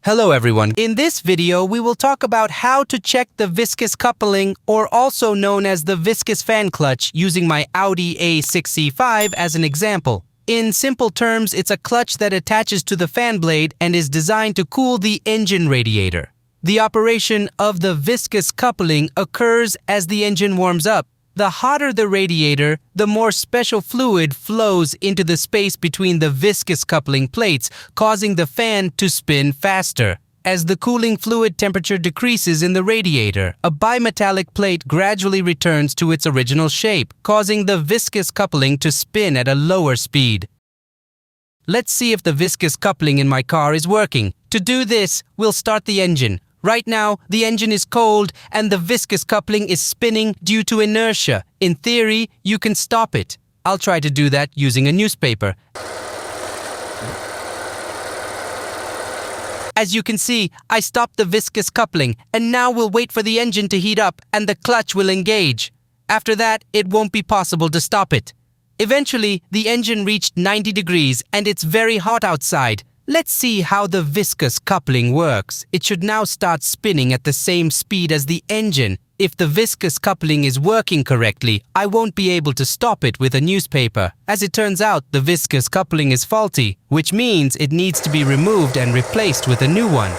Hello everyone. In this video, we will talk about how to check the viscous coupling, or also known as the viscous fan clutch, using my Audi A6 C5 as an example. In simple terms, it's a clutch that attaches to the fan blade and is designed to cool the engine radiator. The operation of the viscous coupling occurs as the engine warms up. The hotter the radiator, the more special fluid flows into the space between the viscous coupling plates, causing the fan to spin faster. As the cooling fluid temperature decreases in the radiator, a bimetallic plate gradually returns to its original shape, causing the viscous coupling to spin at a lower speed. Let's see if the viscous coupling in my car is working. To do this, we'll start the engine. Right now, the engine is cold and the viscous coupling is spinning due to inertia. In theory, you can stop it. I'll try to do that using a newspaper. As you can see, I stopped the viscous coupling, and now we'll wait for the engine to heat up and the clutch will engage. After that, it won't be possible to stop it. Eventually, the engine reached 90 degrees and it's very hot outside. Let's see how the viscous coupling works. It should now start spinning at the same speed as the engine. If the viscous coupling is working correctly, I won't be able to stop it with a newspaper. As it turns out, the viscous coupling is faulty, which means it needs to be removed and replaced with a new one.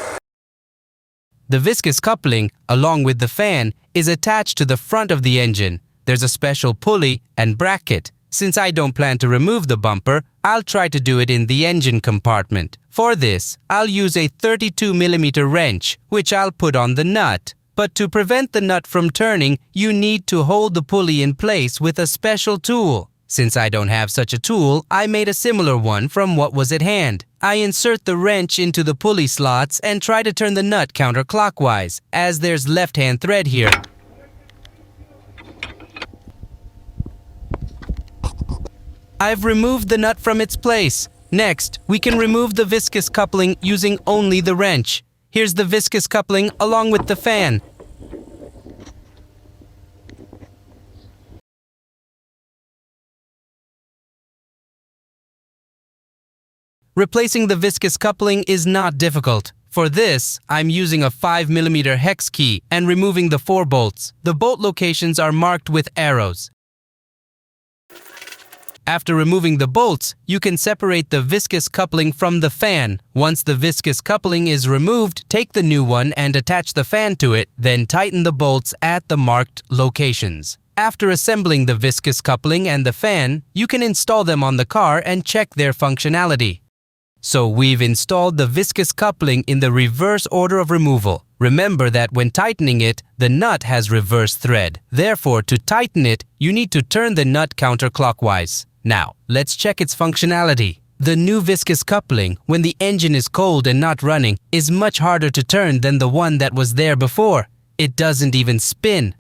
The viscous coupling, along with the fan, is attached to the front of the engine. There's a special pulley and bracket. Since I don't plan to remove the bumper, I'll try to do it in the engine compartment. For this, I'll use a 32mm wrench, which I'll put on the nut. But to prevent the nut from turning, you need to hold the pulley in place with a special tool. Since I don't have such a tool, I made a similar one from what was at hand. I insert the wrench into the pulley slots and try to turn the nut counterclockwise, as there's left-hand thread here. I've removed the nut from its place. Next, we can remove the viscous coupling using only the wrench. Here's the viscous coupling along with the fan. Replacing the viscous coupling is not difficult. For this, I'm using a 5mm hex key and removing the 4 bolts. The bolt locations are marked with arrows. After removing the bolts, you can separate the viscous coupling from the fan. Once the viscous coupling is removed, take the new one and attach the fan to it, then tighten the bolts at the marked locations. After assembling the viscous coupling and the fan, you can install them on the car and check their functionality. So we've installed the viscous coupling in the reverse order of removal. Remember that when tightening it, the nut has reverse thread. Therefore, to tighten it, you need to turn the nut counterclockwise. Now, let's check its functionality. The new viscous coupling, when the engine is cold and not running, is much harder to turn than the one that was there before. It doesn't even spin.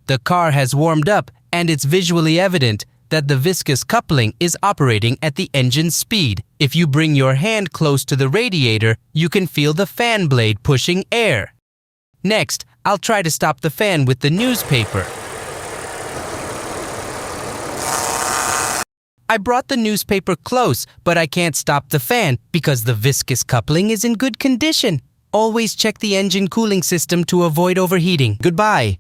The car has warmed up, and it's visually evident that the viscous coupling is operating at the engine speed. If you bring your hand close to the radiator, you can feel the fan blade pushing air. Next, I'll try to stop the fan with the newspaper. I brought the newspaper close, but I can't stop the fan because the viscous coupling is in good condition. Always check the engine cooling system to avoid overheating. Goodbye.